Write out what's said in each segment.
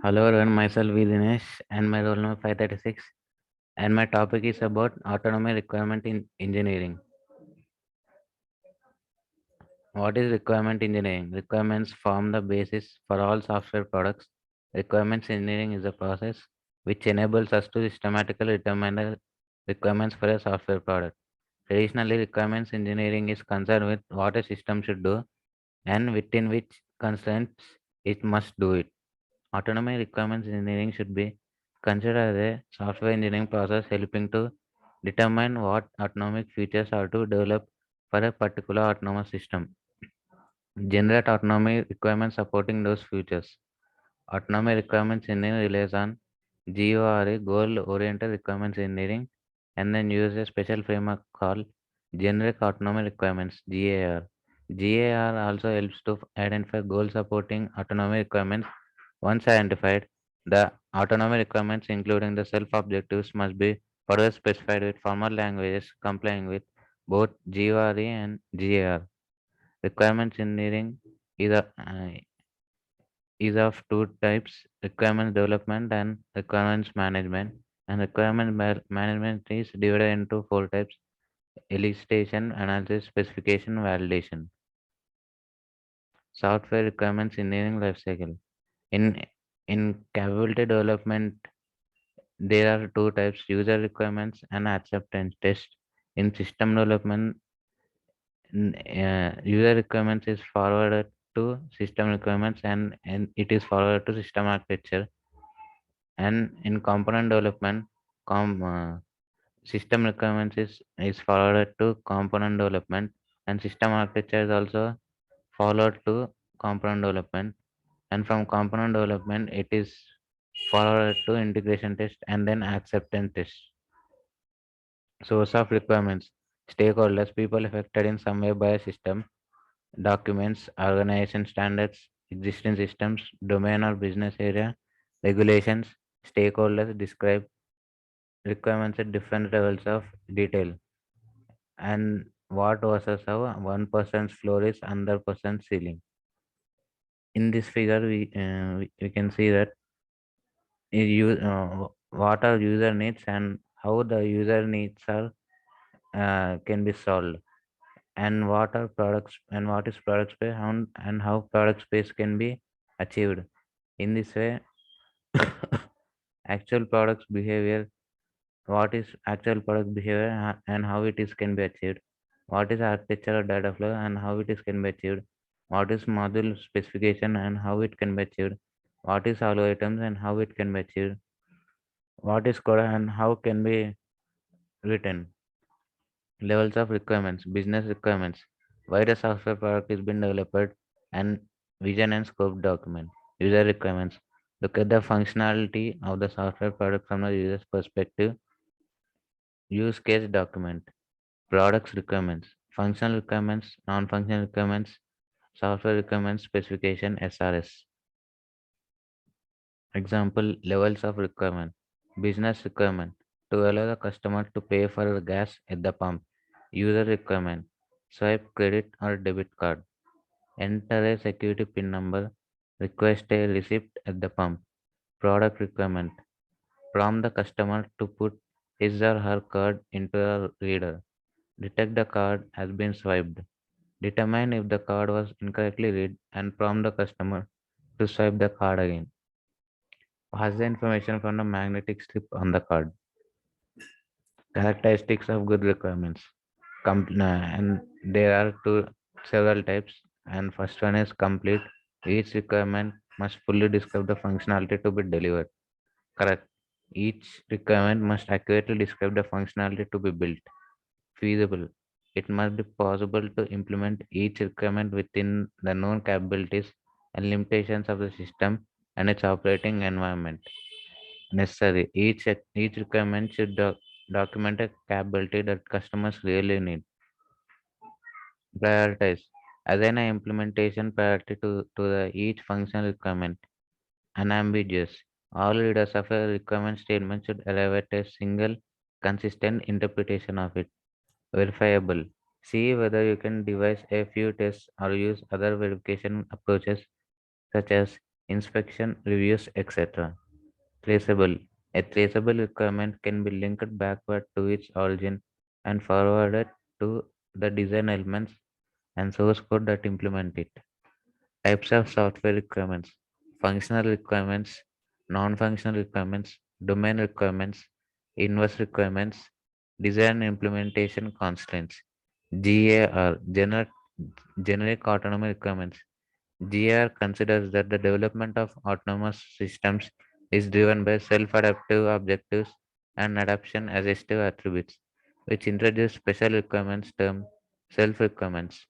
Hello everyone, myself is Dinesh and my role number 536 and my topic is about autonomy requirement in engineering. What is requirement engineering? Requirements form the basis for all software products. Requirements engineering is a process which enables us to systematically determine the requirements for a software product. Traditionally, requirements engineering is concerned with what a system should do and within which constraints it must do it. Autonomy requirements engineering should be considered as a software engineering process helping to determine what autonomic features are to develop for a particular autonomous system. Generate autonomy requirements supporting those features. Autonomy requirements engineering relies on GORE, goal oriented requirements engineering, and then uses a special framework called generic autonomy requirements GAR. GAR also helps to identify goal supporting autonomy requirements. Once identified, the autonomy requirements, including the self objectives, must be further specified with formal languages complying with both GORE and GAR. Requirements engineering is, is of two types: requirements development and requirements management. And management is divided into four types: elicitation, analysis, specification, validation. Software requirements engineering lifecycle. In in capability development, there are two types: user requirements and acceptance test. In system development, user requirements is forwarded to system requirements and it is forwarded to system architecture. And in component development, system requirements is forwarded to component development and system architecture is also followed to component development. And from component development, it is forwarded to integration test and then acceptance test. Source of requirements: stakeholders, people affected in some way by a system, documents, organization standards, existing systems, domain or business area, regulations. Stakeholders describe requirements at different levels of detail. And what versus how one person's floor is another person's ceiling. In this figure, we can see that what our user needs and how the user needs are can be solved, and what are products and what is product space and how product space can be achieved. In this way, actual products behavior, what is actual product behavior and how it is can be achieved, what is architectural data flow and how it is can be achieved, what is module specification and how it can be achieved, what is algorithms and how it can be achieved, what is code and how can be written. Levels of requirements: business requirements, why the software product is being developed, and vision and scope document. User requirements, look at the functionality of the software product from the user's perspective. Use case document. Products requirements, functional requirements, non-functional requirements, software requirements, specification, SRS. Example: levels of requirement. Business requirement, to allow the customer to pay for gas at the pump. User requirement, swipe credit or debit card. Enter a security PIN number. Request a receipt at the pump. Product requirement, prompt the customer to put his or her card into a reader. Detect the card has been swiped. Determine if the card was incorrectly read and prompt the customer to swipe the card again. Pass the information from the magnetic strip on the card. Characteristics of good requirements. And there are several types. And first one is complete. Each requirement must fully describe the functionality to be delivered. Correct. Each requirement must accurately describe the functionality to be built. Feasible. It must be possible to implement each requirement within the known capabilities and limitations of the system and its operating environment. Necessary. Each requirement should document a capability that customers really need. Prioritize. Assign an implementation priority to the each functional requirement. Unambiguous. All readers of a requirement statement should arrive at a single, consistent interpretation of it. Verifiable. See whether you can devise a few tests or use other verification approaches such as inspection, reviews, etc. Traceable. A traceable requirement can be linked backward to its origin and forwarded to the design elements and source code that implement it. Types of software requirements: functional requirements, non functional requirements, domain requirements, inverse requirements, design implementation constraints. GAR, generic autonomy requirements. GAR considers that the development of autonomous systems is driven by self adaptive objectives and adaptation assistive attributes, which introduce special requirements termed self requirements.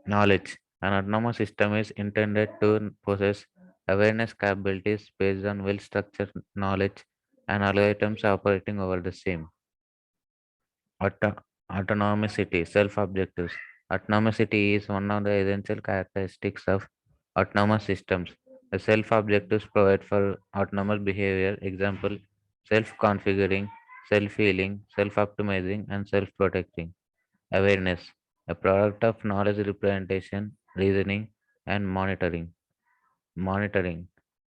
Knowledge. An autonomous system is intended to possess awareness capabilities based on well structured knowledge and algorithms operating over the same. Auto- Autonomicity, self objectives. Autonomicity is one of the essential characteristics of autonomous systems. The self objectives provide for autonomous behavior, example, self configuring, self healing, self optimizing, and self protecting. Awareness, a product of knowledge representation, reasoning, and monitoring. Monitoring,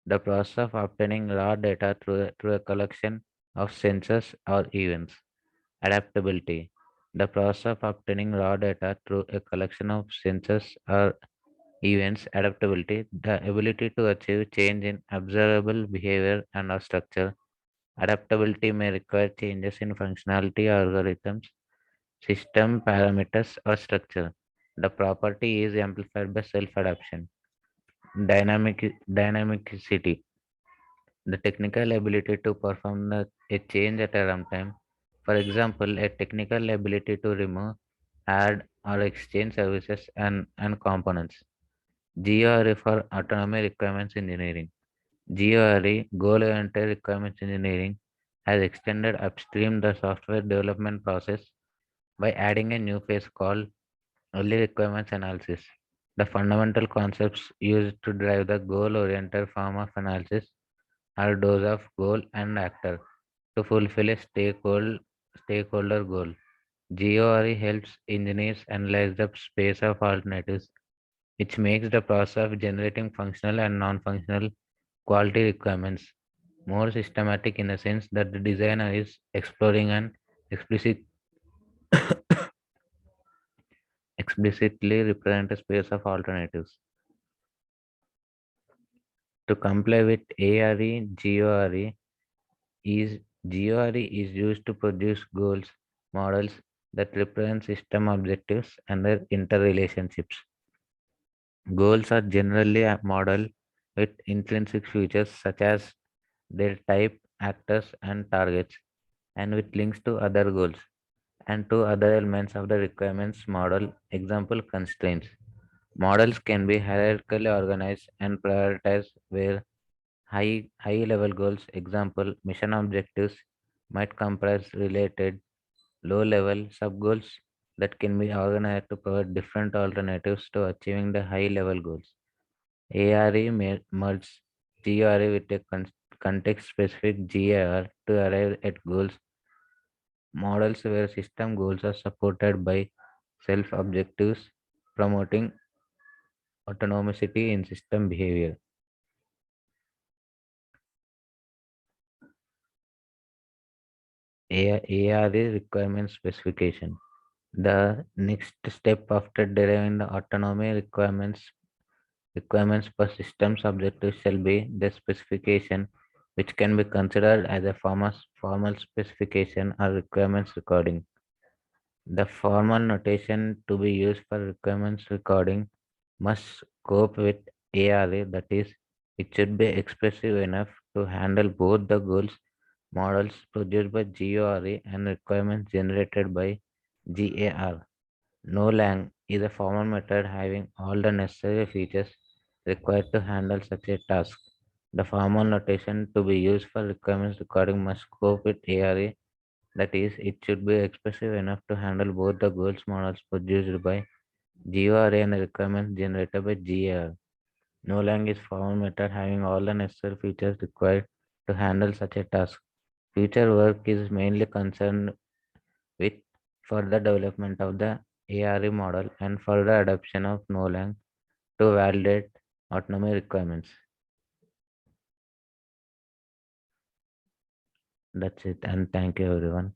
the process of obtaining raw data through a collection of sensors or events. Adaptability, the process of obtaining raw data through a collection of sensors or events. Adaptability, the ability to achieve change in observable behavior and or structure. Adaptability may require changes in functionality, algorithms, system parameters, or structure. The property is amplified by self-adaptation. Dynamicity, the technical ability to perform a change at a runtime. For example, a technical ability to remove, add, or exchange services and components. GORE for Autonomy Requirements Engineering. GORE, Goal-Oriented Requirements Engineering, has extended upstream the software development process by adding a new phase called early requirements analysis. The fundamental concepts used to drive the goal-oriented form of analysis are those of goal and actor to fulfill a stakeholder goal. GORE helps engineers analyze the space of alternatives, which makes the process of generating functional and non-functional quality requirements more systematic in the sense that the designer is exploring an explicit, explicitly represent a space of alternatives. To comply with ARE, is GORE is used to produce goals models that represent system objectives and their interrelationships. Goals are generally a model with intrinsic features such as their type, actors, and targets, and with links to other goals and to other elements of the requirements model. Example, constraints. Models can be hierarchically organized and prioritized where high level goals, example, mission objectives, might comprise related low level sub goals that can be organized to provide different alternatives to achieving the high level goals. ARE merges GRE with a context specific GAR to arrive at goals models where system goals are supported by self objectives, promoting autonomicity in system behavior. ARE requirement specification. The next step after deriving the autonomy requirements per system's objectives shall be the specification, which can be considered as a formal specification or requirements recording. The formal notation to be used for requirements recording must cope with ARA, that is, it should be expressive enough to handle both the goals models produced by GORA and requirements generated by GAR. No-lang is a formal method having all the necessary features required to handle such a task. The formal notation to be used for requirements recording must cope with ARA, that is, it should be expressive enough to handle both the goals models produced by GORA and the requirements generated by GAR. No-lang is formal method having all the necessary features required to handle such a task. Future work is mainly concerned with further development of the ARE model and further adoption of no-lang to validate autonomy requirements. That's it. And thank you, everyone.